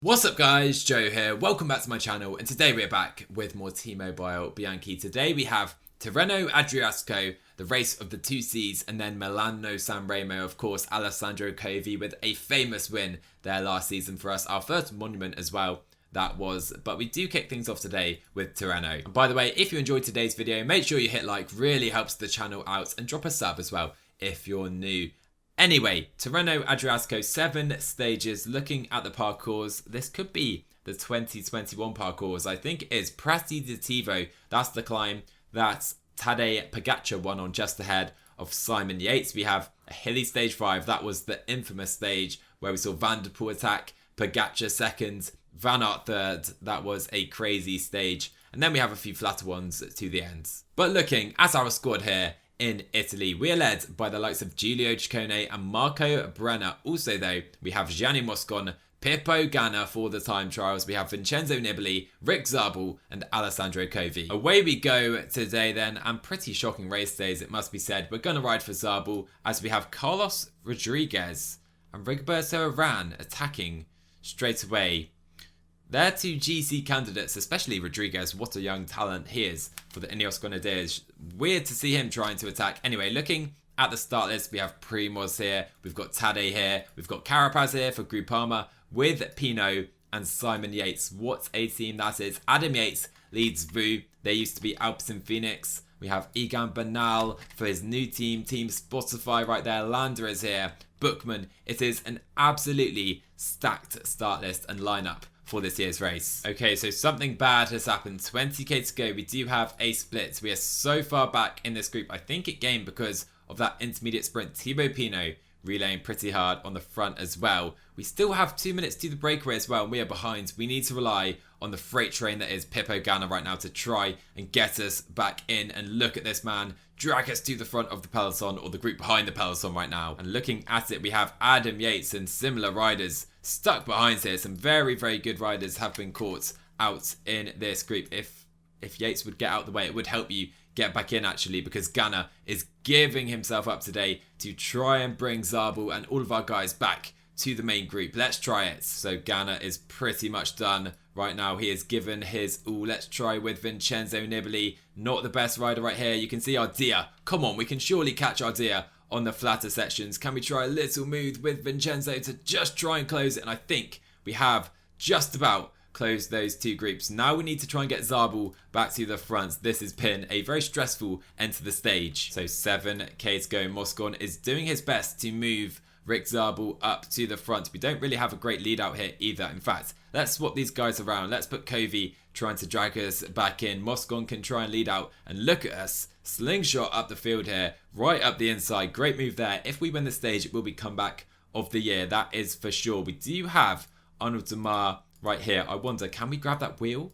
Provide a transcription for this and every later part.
What's up guys, Joe here, welcome back to my channel, and today we're back with more T-Mobile Bianchi. Today we have Tirreno-Adriatico, the race of the two C's, and then Milan-San Remo, of course, Alessandro Covi with a famous win there last season for us, our first monument as well. That was, but we do kick things off today with Tirreno. And by the way, if you enjoyed today's video, make sure you hit like, really helps the channel out, and drop a sub as well if you're new. Anyway, Tirreno-Adriatico, 7 stages. Looking at the parcours, this could be the 2021 parcours. I think it is Prati-Diativo. That's the climb that Tadej Pogačar won on, just ahead of Simon Yates. We have a hilly stage 5. That was the infamous stage where we saw Van der Poel attack, Pogačar second, Van Aert third. That was a crazy stage. And then we have a few flatter ones to the end. But looking at our squad here, in Italy, we are led by the likes of Giulio Ciccone and Marco Brenner. Also though, we have Gianni Moscon, Pippo Ganna for the time trials. We have Vincenzo Nibali, Rick Zabel and Alessandro Covi. Away we go today then, and pretty shocking race days it must be said. We're going to ride for Zabel as we have Carlos Rodriguez and Rigoberto Urán attacking straight away. They're two GC candidates, especially Rodriguez. What a young talent he is for the Ineos Grenadiers. Weird to see him trying to attack. Anyway, looking at the start list, we have Primoz here. We've got Tadej here. We've got Carapaz here for Groupama with Pinot and Simon Yates. What a team that is. Adam Yates leads VU. They used to be Alpecin Phoenix. We have Egan Bernal for his new team, Team Spotify right there. Landa is here. Bookman. It is an absolutely stacked start list and lineup for this year's race. Okay, so something bad has happened. 20k to go. We do have a split. We are so far back in this group. I think it gained because of that intermediate sprint. Thibaut Pinot relaying pretty hard on the front as well. We still have 2 minutes to the breakaway as well, and we are behind. We need to rely on the freight train that is Pippo Ganna right now to try and get us back in. And look at this man drag us to the front of the peloton, or the group behind the peloton right now. And looking at it, we have Adam Yates and similar riders stuck behind here. Some very, very good riders have been caught out in this group. If Yates would get out the way, it would help you get back in actually, because Ganna is giving himself up today to try and bring Zabel and all of our guys back to the main group. Let's try it. So Ganna is pretty much done right now. He has given his all. Let's try with Vincenzo Nibali. Not the best rider right here. You can see Ardea. Come on, we can surely catch Ardea on the flatter sections. Can we try a little move with Vincenzo to just try and close it? And I think we have just about closed those two groups. Now we need to try and get Zabel back to the front. This has been a very stressful end to the stage. So 7k to go. Moscon is doing his best to move Rick Zabel up to the front. We don't really have a great lead out here either. In fact, let's swap these guys around. Let's put Covi trying to drag us back in. Moscon can try and lead out, and look at us. Slingshot up the field here, right up the inside. Great move there. If we win the stage, it will be comeback of the year. That is for sure. We do have Arnaud Demar right here. I wonder, can we grab that wheel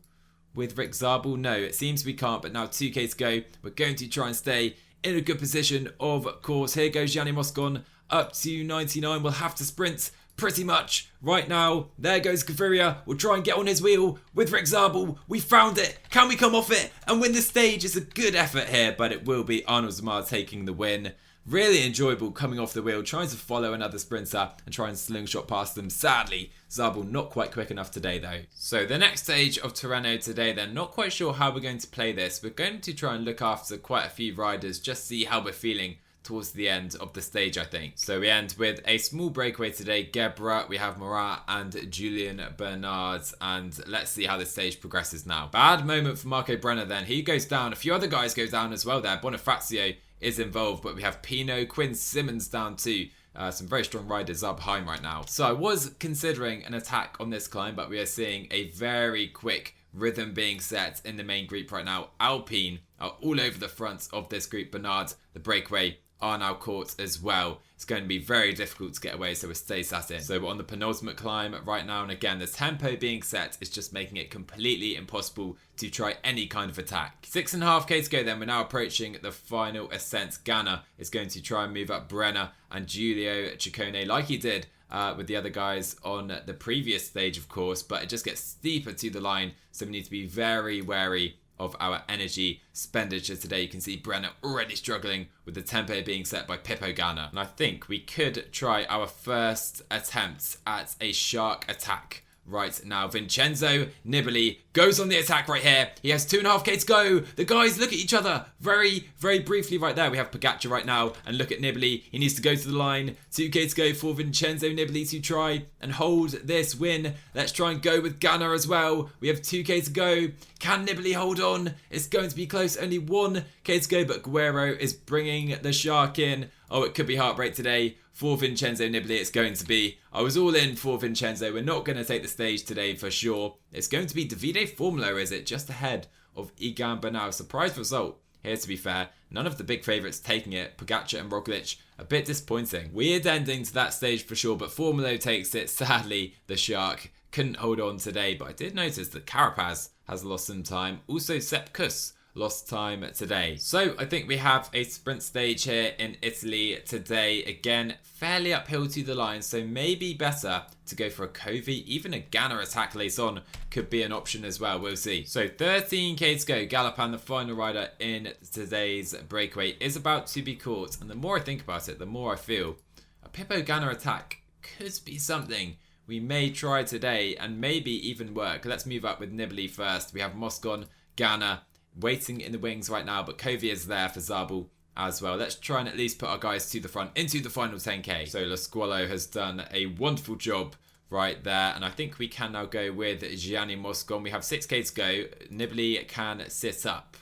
with Rick Zabel? No, it seems we can't, but now 2k to go. We're going to try and stay in a good position, of course. Here goes Gianni Moscon up to 99. We'll have to sprint pretty much right now. There goes Gaviria. We'll try and get on his wheel with Rick Zabel. We found it. Can we come off it and win the stage? It's a good effort here, but it will be Arnaud Demar taking the win. Really enjoyable coming off the wheel, trying to follow another sprinter and try and slingshot past them. Sadly, Zabel not quite quick enough today though. So the next stage of Tirreno today, they're not quite sure how we're going to play this. We're going to try and look after quite a few riders, just see how we're feeling towards the end of the stage, I think. So we end with a small breakaway today. Gebra, we have Murat and Julian Bernard, and let's see how this stage progresses now. Bad moment for Marco Brenner then. He goes down. A few other guys go down as well there. Bonifacio is involved, but we have Pinot, Quinn Simmons down too. Some very strong riders are behind right now. So I was considering an attack on this climb, but we are seeing a very quick rhythm being set in the main group right now. Alpine are all over the front of this group. Bernard, the breakaway, are now caught as well. It's going to be very difficult to get away, so we'll stay sat in. So we're on the penultimate climb right now, and again, the tempo being set is just making it completely impossible to try any kind of attack. 6.5k to go then. We're now approaching the final ascent. Ganna is going to try and move up Brenner and Giulio Ciccone like he did with the other guys on the previous stage, of course, but it just gets steeper to the line, so we need to be very wary of our energy expenditure today. You can see Brenner already struggling with the tempo being set by Pippo Ganna. And I think we could try our first attempt at a shark attack right now. Vincenzo Nibali goes on the attack right here. He has 2.5k to go. The guys look at each other very, very briefly right there. We have Pogacar right now, and look at Nibali. He needs to go to the line. 2k to go for Vincenzo Nibali to try and hold this win. Let's try and go with Ganna as well. We have 2k to go. Can Nibali hold on? It's going to be close. Only 1k to go, but Guerrero is bringing the shark in. Oh, it could be heartbreak today for Vincenzo Nibali. It's going to be. I was all in for Vincenzo. We're not going to take the stage today for sure. It's going to be Davide Formolo, is it? Just ahead of Egan Bernal. Surprise result here, to be fair. None of the big favourites taking it. Pogacar and Roglic, a bit disappointing. Weird ending to that stage for sure, but Formolo takes it. Sadly, the shark couldn't hold on today, but I did notice that Carapaz has lost some time. Also, Sepp Kuss lost time today. So I think we have a sprint stage here in Italy today. Again, fairly uphill to the line, so maybe better to go for a Covey. Even a Ganna attack later on could be an option as well. We'll see. So 13k to go. Galopan, the final rider in today's breakaway, is about to be caught. And the more I think about it, the more I feel a Pippo Ganna attack could be something we may try today and maybe even work. Let's move up with Nibali first. We have Moscon, Ganna waiting in the wings right now, but Covey is there for Zabel as well. Let's try and at least put our guys to the front into the final 10k. So Lasqualo has done a wonderful job right there, and I think we can now go with Gianni Moscon. We have 6k to go. Nibali can sit up.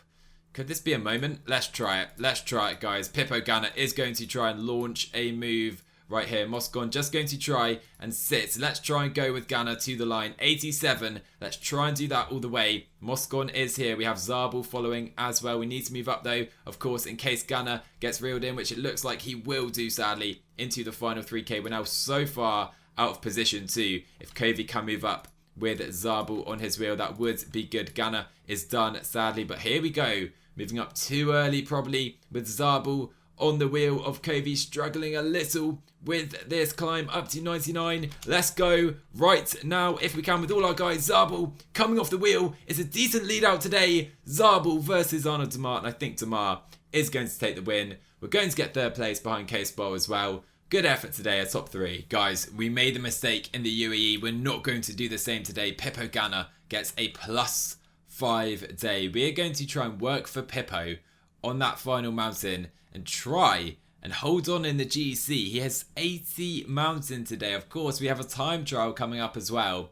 Could this be a moment? Let's try it. Let's try it, guys. Pippo Ganna is going to try and launch a move right here. Moscon just going to try and sit. Let's try and go with Ganna to the line. 87. Let's try and do that all the way. Moscon is here. We have Zabel following as well. We need to move up though, of course, in case Ganna gets reeled in, which it looks like he will do, sadly, into the final 3k. We're now so far out of position too. If Covey can move up with Zabel on his wheel, that would be good. Ganna is done, sadly, but here we go. Moving up too early probably with Zabel on the wheel of Covey, struggling a little with this climb up to 99. Let's go right now if we can with all our guys. Zabel coming off the wheel. It's a decent lead out today. Zabel versus Arnaud Demar, and I think Demar is going to take the win. We're going to get third place behind Casebowl as well. Good effort today, a top 3. Guys, we made a mistake in the UAE. We're not going to do the same today. Pippo Ganna gets a +5 day. We're going to try and work for Pippo on that final mountain and try and hold on in the GC. He has 80 mountain today. Of course, we have a time trial coming up as well.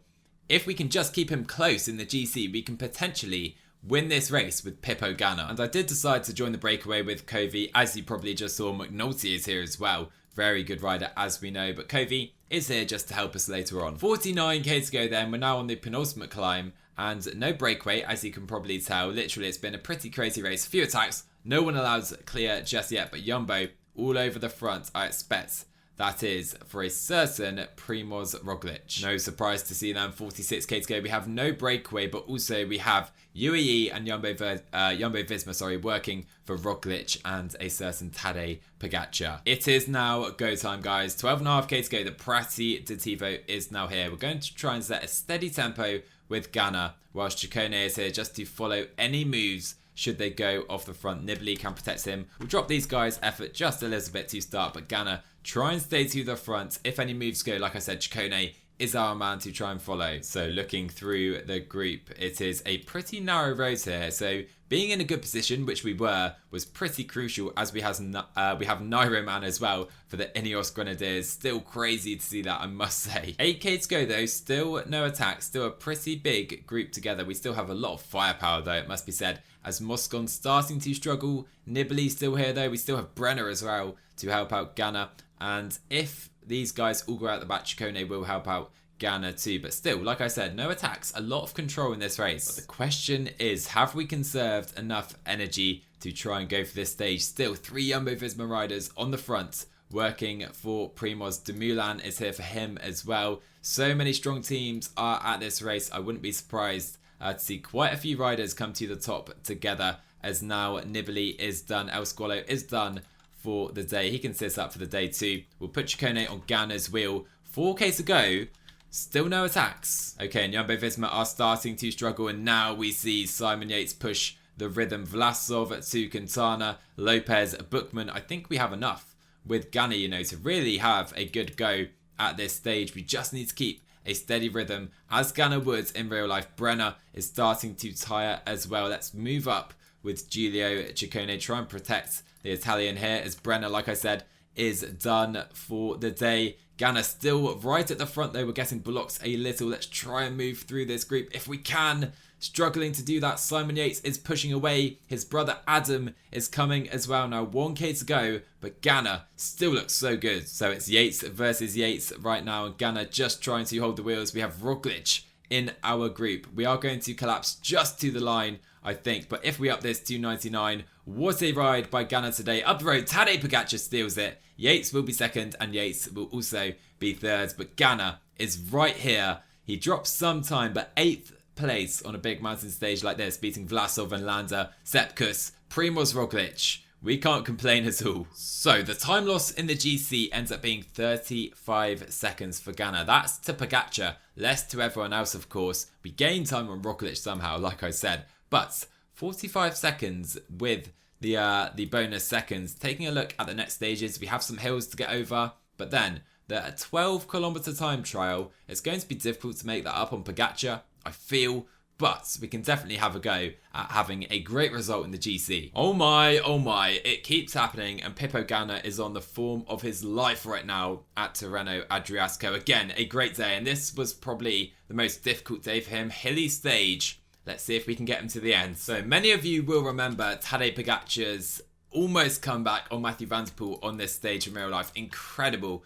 If we can just keep him close in the GC, we can potentially win this race with Pippo Ganna. And I did decide to join the breakaway with Covey. As you probably just saw, McNulty is here as well. Very good rider, as we know. But Covey is here just to help us later on. 49k to go then. We're now on the penultimate climb. And no breakaway, as you can probably tell. Literally, it's been a pretty crazy race. A few attacks. No one allowed clear just yet, but Jumbo all over the front, I expect. That is for a certain Primoz Roglic. No surprise to see them. 46k to go. We have no breakaway, but also we have UAE and Jumbo Visma, working for Roglic and a certain Tadej Pogacar. It is now go time, guys. 12.5k to go. The Prati de Tivo is now here. We're going to try and set a steady tempo with Ganna, whilst Ciccone is here just to follow any moves should they go off the front. Nibali can protect him. We'll drop these guys' effort just a little bit to start, but Ganna try and stay to the front. If any moves go, like I said, Ciccone is our man to try and follow. So looking through the group, it is a pretty narrow road here. So being in a good position, which we were, was pretty crucial, as we have Nairo Man as well for the Ineos Grenadiers. Still crazy to see that, I must say. 8k to go though, still no attacks, still a pretty big group together. We still have a lot of firepower though, it must be said, as Moscon starting to struggle. Nibali still here though. We still have Brenner as well to help out Ganna. And if these guys all go out the back, Ciccone will help out Ganna too. But still, like I said, no attacks, a lot of control in this race. But the question is, have we conserved enough energy to try and go for this stage? Still 3 Jumbo Visma riders on the front working for Primoz. Dumoulin is here for him as well. So many strong teams are at this race. I wouldn't be surprised to see quite a few riders come to the top together, as now Nibali is done. El Squalo is done for the day. He can sit up for the day too. We'll put Ciccone on Ganna's wheel. 4k to go. Still no attacks. Okay, and Jumbo Visma are starting to struggle, and now we see Simon Yates push the rhythm. Vlasov to Quintana, Lopez, Bookman. I think we have enough with Ganna, to really have a good go at this stage. We just need to keep a steady rhythm as Ganna would in real life. Brenner is starting to tire as well. Let's move up with Giulio Ciccone, try and protect the Italian here as Brenner, like I said, is done for the day. Ganna still right at the front though. We're getting blocked a little. Let's try and move through this group if we can. Struggling to do that. Simon Yates is pushing away. His brother Adam is coming as well. Now 1k to go, but Ganna still looks so good. So it's Yates versus Yates right now, and Ganna just trying to hold the wheels. We have Roglic in our group. We are going to collapse just to the line, I think, but if we up this to 99, what a ride by Ganna today. Up the road, Tadej Pogacar steals it. Yates will be second, and Yates will also be third, but Ganna is right here. He drops some time, but 8th place on a big mountain stage like this, beating Vlasov and Landa, Sepkus, Primoz Roglic. We can't complain at all. So the time loss in the GC ends up being 35 seconds for Ganna. That's to Pogacar, less to everyone else, of course. We gain time on Roglic somehow, like I said, but 45 seconds with the bonus seconds. Taking a look at the next stages, we have some hills to get over, but then the 12-kilometer time trial, it's going to be difficult to make that up on Pogacar, I feel, but we can definitely have a go at having a great result in the GC. Oh my, it keeps happening, and Pippo Ganna is on the form of his life right now at Tirreno-Adriatico. Again, a great day, and this was probably the most difficult day for him. Hilly stage. Let's see if we can get him to the end. So many of you will remember Tadej Pogacar's almost comeback on Matthew Van Der Poel on this stage in real life. Incredible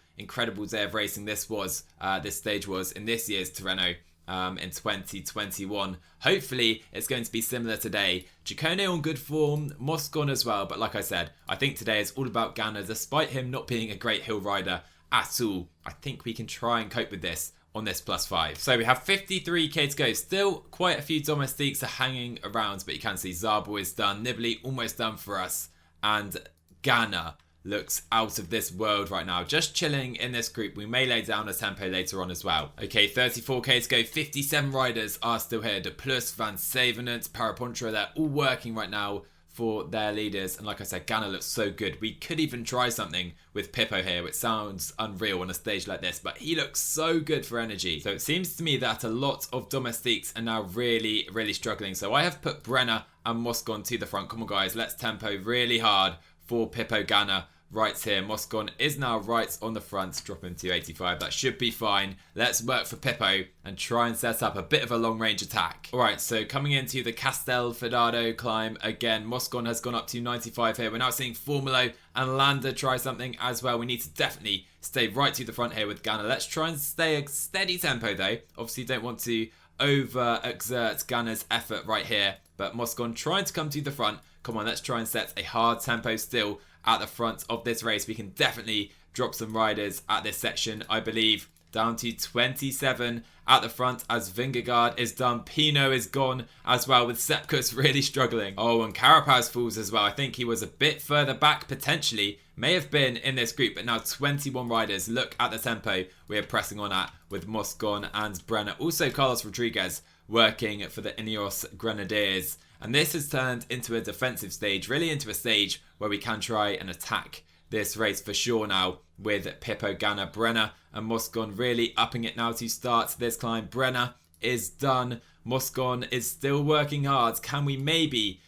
day of racing this stage was in this year's Tirreno in 2021. Hopefully it's going to be similar today. Ciccone on good form, Moscon as well, but like I said, I think today is all about Ganna. Despite him not being a great hill rider at all, I think we can try and cope with this on this +5. So we have 53k to go. Still quite a few domestiques are hanging around, but you can see Zabor is done, Nibali almost done for us, and Ganna looks out of this world right now. Just chilling in this group. We may lay down a tempo later on as well. Okay, 34k to go. 57 riders are still here. De Plus, Van Savenant, Parapontra, they're all working right now for their leaders. And like I said, Ganna looks so good. We could even try something with Pippo here, which sounds unreal on a stage like this, but he looks so good for energy. So it seems to me that a lot of domestiques are now really struggling. So I have put Brenner and Moscon to the front. Come on guys, let's tempo really hard for Pippo Ganna right here. Moscon is now right on the front, dropping to 85. That should be fine. Let's work for Pippo and try and set up a bit of a long range attack. Alright, so coming into the Castelfidardo climb again, Moscon has gone up to 95 here. We're now seeing Formulo and Landa try something as well. We need to definitely stay right to the front here with Ganna. Let's try and stay a steady tempo though. Obviously don't want to over-exert Ganna's effort right here, but Moscon trying to come to the front. Come on, let's try and set a hard tempo still at the front of this race. We can definitely drop some riders at this section, I believe. Down to 27 at the front as Vingegaard is done. Pino is gone as well, with Sepkus really struggling. Oh, and Carapaz falls as well. I think he was a bit further back, potentially. May have been in this group, but now 21 riders. Look at the tempo we are pressing on at with Moscon and Brenner. Also Carlos Rodriguez working for the Ineos Grenadiers. And this has turned into a defensive stage, really into a stage where we can try and attack this race for sure now, with Pippo Ganna, Brenner and Moscon really upping it now to start this climb. Brenner is done. Moscon is still working hard. Can we maybe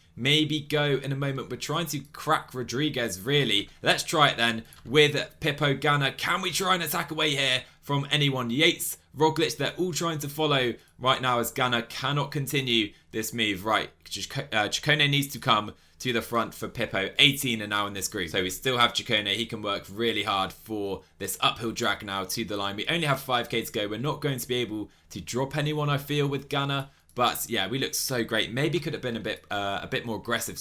go in a moment? We're trying to crack Rodriguez, really. Let's try it then with Pippo Ganna. Can we try and attack away here from anyone? Yates, Roglic, they're all trying to follow right now as Ganna cannot continue this move. Right, Ciccone needs to come to the front for Pippo. 18 are now in this group. So we still have Ciccone. He can work really hard for this uphill drag now to the line. We only have 5k to go. We're not going to be able to drop anyone, I feel, with Ganna. But yeah, we look so great. Maybe could have been a bit more aggressive,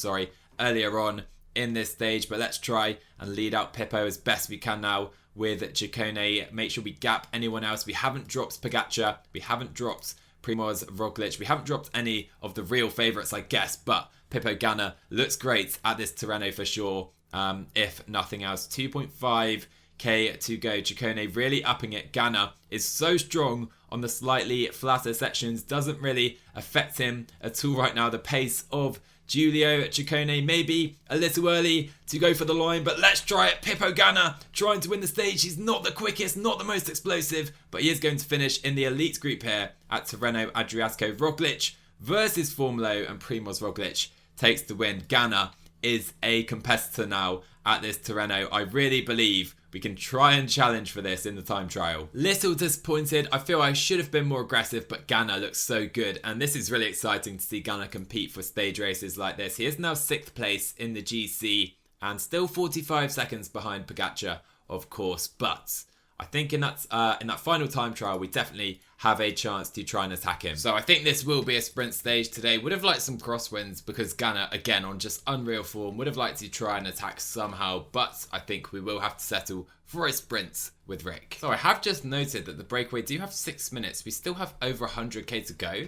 earlier on in this stage. But let's try and lead out Pippo as best we can now with Ciccone. Make sure we gap anyone else. We haven't dropped Pogacar. We haven't dropped Primoz Roglic. We haven't dropped any of the real favourites, I guess. But Pippo Ganna looks great at this Tirreno for sure. If nothing else, 2.5k to go. Ciccone really upping it. Ganna is so strong on the slightly flatter sections. Doesn't really affect him at all right now. The pace of Giulio Ciccone maybe a little early to go for the line, but let's try it. Pippo Ganna trying to win the stage. He's not the quickest, not the most explosive, but he is going to finish in the elite group here at Tirreno-Adriatico. Roglic versus Formolo, and Primoz Roglic takes the win. Ganna is a competitor now at this Tirreno. I really believe we can try and challenge for this in the time trial. Little disappointed. I feel I should have been more aggressive, but Ganna looks so good. And this is really exciting to see Ganna compete for stage races like this. He is now 6th place in the GC and still 45 seconds behind Pogacar, of course. But I think in that final time trial, we definitely have a chance to try and attack him. So I think this will be a sprint stage today. Would have liked some crosswinds because Ganna, again, on just unreal form, would have liked to try and attack somehow, but I think we will have to settle for a sprint with Rick. So I have just noted that the breakaway do have 6 minutes. We still have over 100k to go.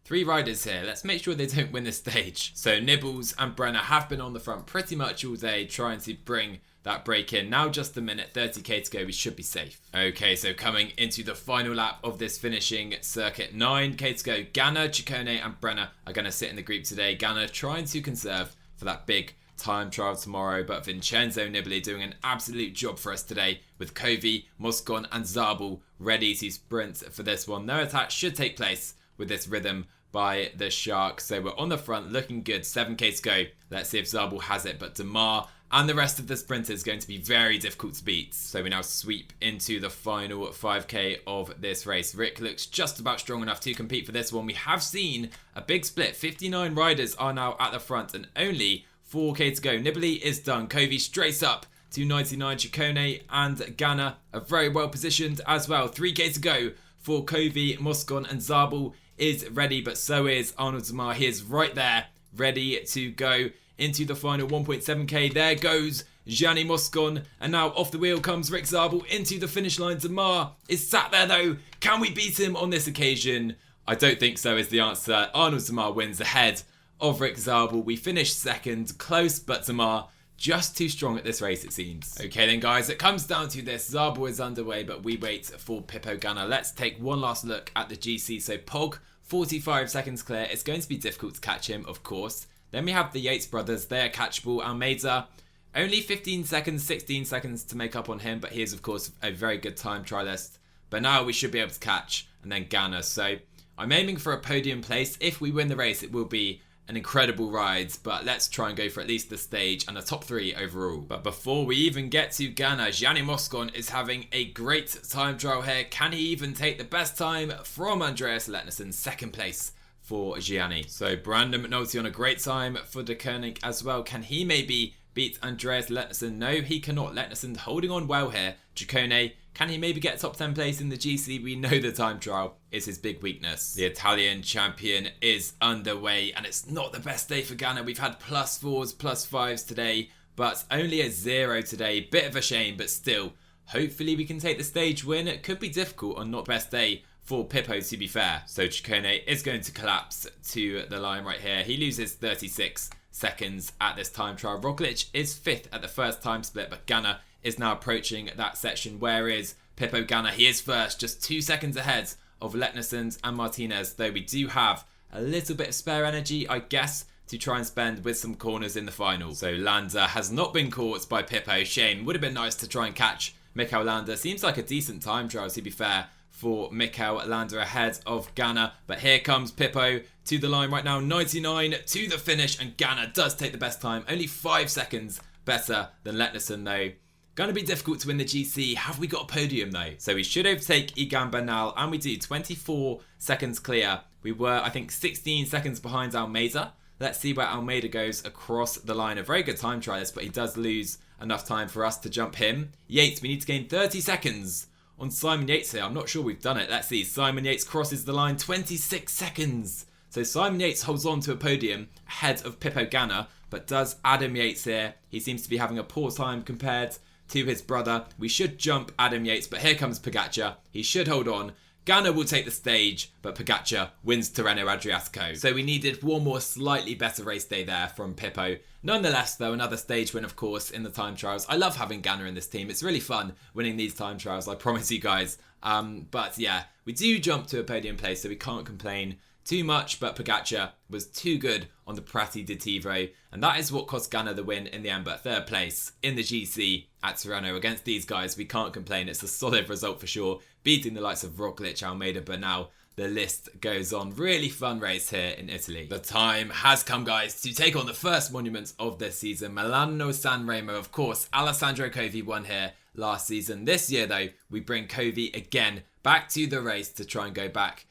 3 riders here. Let's make sure they don't win this stage. So Nibbles and Brenner have been on the front pretty much all day trying to bring that break in. Now just a minute, 30k to go, we should be safe. Okay, so coming into the final lap of this finishing circuit, 9k to go. Ganna, Ciccone and Brenner are going to sit in the group today. Ganna trying to conserve for that big time trial tomorrow, but Vincenzo Nibali doing an absolute job for us today with Kovi, Moscon and Zabel ready to sprint for this one. No attack should take place with this rhythm by the Shark. So we're on the front, looking good, 7k to go. Let's see if Zabel has it, but Demar and the rest of the sprinters going to be very difficult to beat. So we now sweep into the final 5k of this race. Rick looks just about strong enough to compete for this one. We have seen a big split. 59 riders are now at the front and only 4k to go. Nibali is done. Kovi straight up to 99. Ciccone and Ganna are very well positioned as well. 3k to go for Kovi, Moscon and Zabel is ready, but so is Arnold Demar. He is right there, ready to go into the final 1.7k. There goes Gianni Moscon, and now off the wheel comes Rick Zabel into the finish line. Demar is sat there though. Can we beat him on this occasion? I don't think so is the answer. Arnold Demar wins ahead of Rick Zabel. We finished second, close, but Demar just too strong at this race it seems. Okay then guys, it comes down to this. Zabel is underway, but we wait for Pippo Ganna. Let's take one last look at the GC. So Pog, 45 seconds clear. It's going to be difficult to catch him, of course. Then we have the Yates brothers. They are catchable. Almeida, only 15 seconds, 16 seconds to make up on him, but he is, of course, a very good time trialist. But now we should be able to catch, and then Ganna. So I'm aiming for a podium place. If we win the race, it will be an incredible ride, but let's try and go for at least the stage and a top 3 overall. But before we even get to Ganna, Gianni Moscon is having a great time trial here. Can he even take the best time from Andreas Letnesson? 2nd place for Gianni. So Brandon McNulty on a great time for De Koenig as well. Can he maybe beat Andreas Letnesson? No, he cannot. Letnesson holding on well here. Ciccone, can he maybe get top 10 place in the GC? We know the time trial is his big weakness. The Italian champion is underway, and it's not the best day for Ganna. We've had +4s, +5s today, but only a 0 today. Bit of a shame, but still, hopefully we can take the stage win. It could be difficult on not best day for Pippo, to be fair. So Ciccone is going to collapse to the line right here. He loses 36 seconds at this time trial. Roglic is 5th at the first time split, but Ganna is now approaching that section. Where is Pippo Ganna? He is first, just 2 seconds ahead of Letnesson's and Martinez, though we do have a little bit of spare energy, I guess, to try and spend with some corners in the final. So Landa has not been caught by Pippo. Shame. Would have been nice to try and catch Mikel Landa. Seems like a decent time trial, to be fair, for Mikel Landa ahead of Ganna. But here comes Pippo to the line right now. 99 to the finish, and Ganna does take the best time. Only 5 seconds better than Letnesson though. Going to be difficult to win the GC. Have we got a podium though? So we should overtake Egan Bernal, and we do. 24 seconds clear. We were, I think, 16 seconds behind Almeida. Let's see where Almeida goes across the line. A very good time trialist, but he does lose enough time for us to jump him. Yates, we need to gain 30 seconds on Simon Yates here. I'm not sure we've done it. Let's see. Simon Yates crosses the line. 26 seconds. So Simon Yates holds on to a podium ahead of Pippo Ganna, but does Adam Yates here. He seems to be having a poor time compared to his brother. We should jump Adam Yates, but here comes Pogacar. He should hold on. Ganna will take the stage, but Pogacar wins Tirreno-Adriatico. So we needed one more slightly better race day there from Pippo. Nonetheless, though, another stage win, of course, in the time trials. I love having Ganna in this team. It's really fun winning these time trials. I promise you guys, But yeah, we do jump to a podium place, so we can't complain too much, but Pogacar was too good on the Prati di Tivo, and that is what cost Ganna the win in the end. But third place in the GC at Tirreno against these guys, we can't complain. It's a solid result for sure, beating the likes of Roglic, Almeida, Bernal. The list goes on. Really fun race here in Italy. The time has come, guys, to take on the first monuments of this season, Milan-San Remo. Of course, Alessandro Covi won here last season. This year, though, we bring Covi again back to the race to try and go back,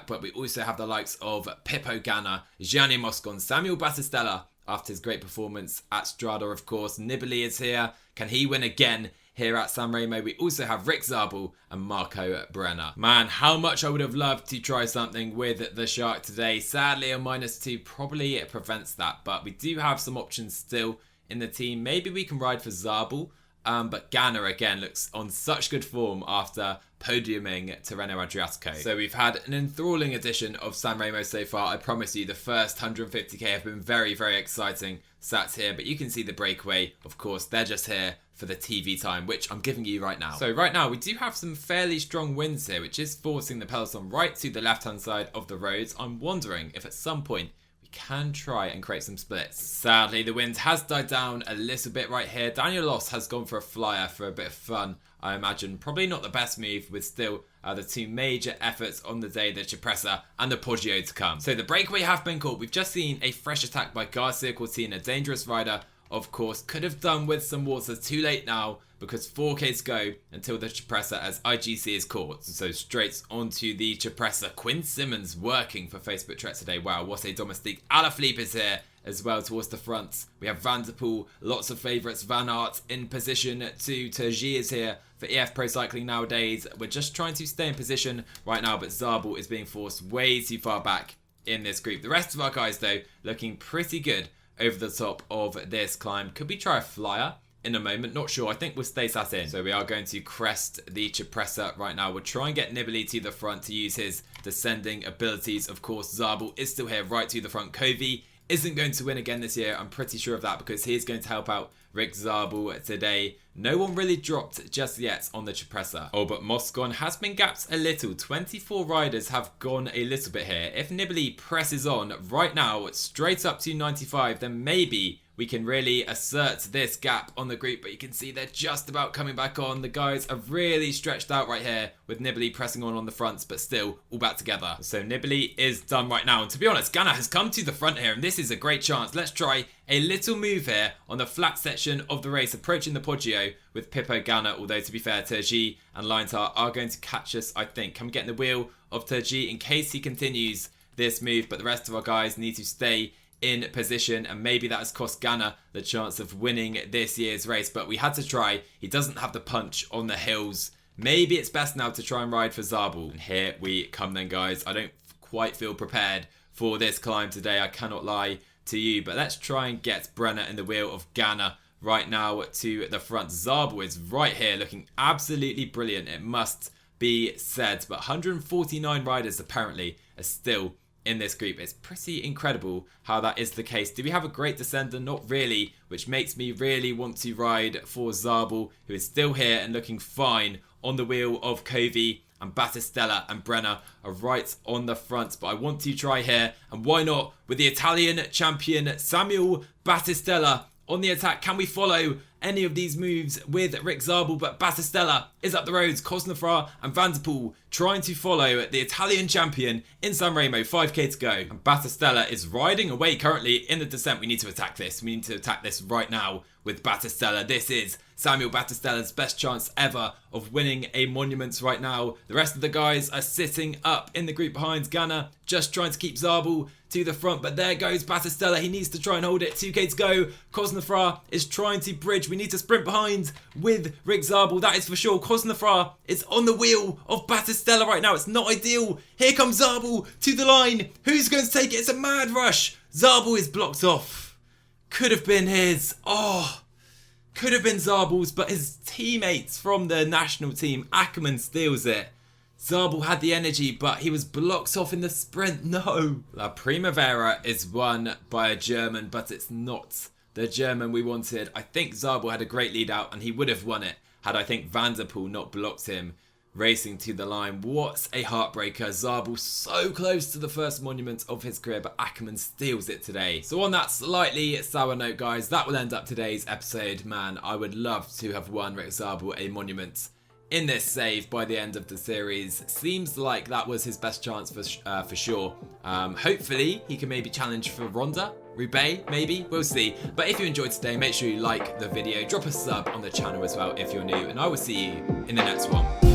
but we also have the likes of Pippo Ganna, Gianni Moscon, Samuel Battistella after his great performance at Strada, of course. Nibali is here. Can he win again here at San Remo? We also have Rick Zabel and Marco Brenner. Man, how much I would have loved to try something with the Shark today. Sadly, a -2 probably prevents that, but we do have some options still in the team. Maybe we can ride for Zabel. But Ganna again looks on such good form after podiuming Tirreno-Adriatico. So we've had an enthralling edition of San Remo so far. I promise you the first 150k have been very, very exciting stats here. But you can see the breakaway, of course, they're just here for the TV time, which I'm giving you right now. So right now we do have some fairly strong winds here, which is forcing the peloton right to the left-hand side of the roads. I'm wondering if at some point can try and create some splits. Sadly, the wind has died down a little bit right here. Daniel Loss has gone for a flyer for a bit of fun, I imagine. Probably not the best move with still the two major efforts on the day, the Cipressa and the Poggio to come. So the breakaway have been caught. We've just seen a fresh attack by Garcia Cortina. Dangerous rider, of course. Could have done with some water. Too late now because 4K to go until the Cipressa as IGC is caught. So straight onto the Cipressa. Quinn Simmons working for Facebook Trek today. Wow, what a domestique. Alaphilippe is here as well towards the front. We have Van der Poel, lots of favourites. Van Aert in position to Tergy is here for EF Pro Cycling nowadays. We're just trying to stay in position right now, but Zabel is being forced way too far back in this group. The rest of our guys, though, looking pretty good over the top of this climb. Could we try a flyer in a moment? Not sure. I think we'll stay sat in. So we are going to crest the Cipressa right now. We'll try and get Nibali to the front to use his descending abilities. Of course, Zabel is still here right to the front. Covi isn't going to win again this year. I'm pretty sure of that because he is going to help out Rick Zabel today. No one really dropped just yet on the Cipressa. Oh, but Moscon has been gapped a little. 24 riders have gone a little bit here. If Nibali presses on right now, straight up to 95, then maybe we can really assert this gap on the group. But you can see they're just about coming back on. The guys are really stretched out right here with Nibali pressing on the fronts, but still all back together. So Nibali is done right now. And to be honest, Ganna has come to the front here, and this is a great chance. Let's try a little move here on the flat section of the race, approaching the Poggio with Pippo Ganna. Although, to be fair, Tergy and Liontar are going to catch us, I think. Can we get in the wheel of Tergy in case he continues this move? But the rest of our guys need to stay in position, and maybe that has cost Ganna the chance of winning this year's race, but we had to try. He doesn't have the punch on the hills. Maybe it's best now to try and ride for Zabel. And here we come then, guys. I don't quite feel prepared for this climb today, I cannot lie to you, but let's try and get Brenner in the wheel of Ganna right now to the front. Zabel is right here looking absolutely brilliant, it must be said, but 149 riders apparently are still in this group. It's pretty incredible how that is the case. Do we have a great descender? Not really, which makes me really want to ride for Zabel, who is still here and looking fine on the wheel of Covi, and Battistella and Brenner are right on the front. But I want to try here, and why not with the Italian champion Samuel Battistella on the attack. Can we follow any of these moves with Rick Zabel? But Battistella is up the roads. Cosnefra and Van der Poel trying to follow the Italian champion in San Remo. 5k to go. And Battistella is riding away currently in the descent. We need to attack this. We need to attack this right now with Battistella. This is Samuel Battistella's best chance ever of winning a monument right now. The rest of the guys are sitting up in the group behind Ganna, just trying to keep Zabel to the front, but there goes Battistella. He needs to try and hold it. 2k to go. Cosnefra is trying to bridge. We need to sprint behind with Rick Zabel, that is for sure. Cosnefra is on the wheel of Battistella right now. It's not ideal. Here comes Zabel to the line. Who's going to take it? It's a mad rush. Zabel is blocked off. Could have been his. Could have been Zabel's, but his teammates from the national team, Ackerman, steals it. Zabel had the energy, but he was blocked off in the sprint. No. La Primavera is won by a German, but it's not the German we wanted. I think Zabel had a great lead out, and he would have won it had, I think, Van der Poel not blocked him racing to the line. What a heartbreaker. Zabel so close to the first monument of his career, but Ackermann steals it today. So on that slightly sour note, guys, that will end up today's episode. Man, I would love to have won Rick Zabel a monument in this save by the end of the series. Seems like that was his best chance for sure. Hopefully he can maybe challenge for Ronda, Roubaix, maybe, we'll see. But if you enjoyed today, make sure you like the video, drop a sub on the channel as well if you're new, and I will see you in the next one.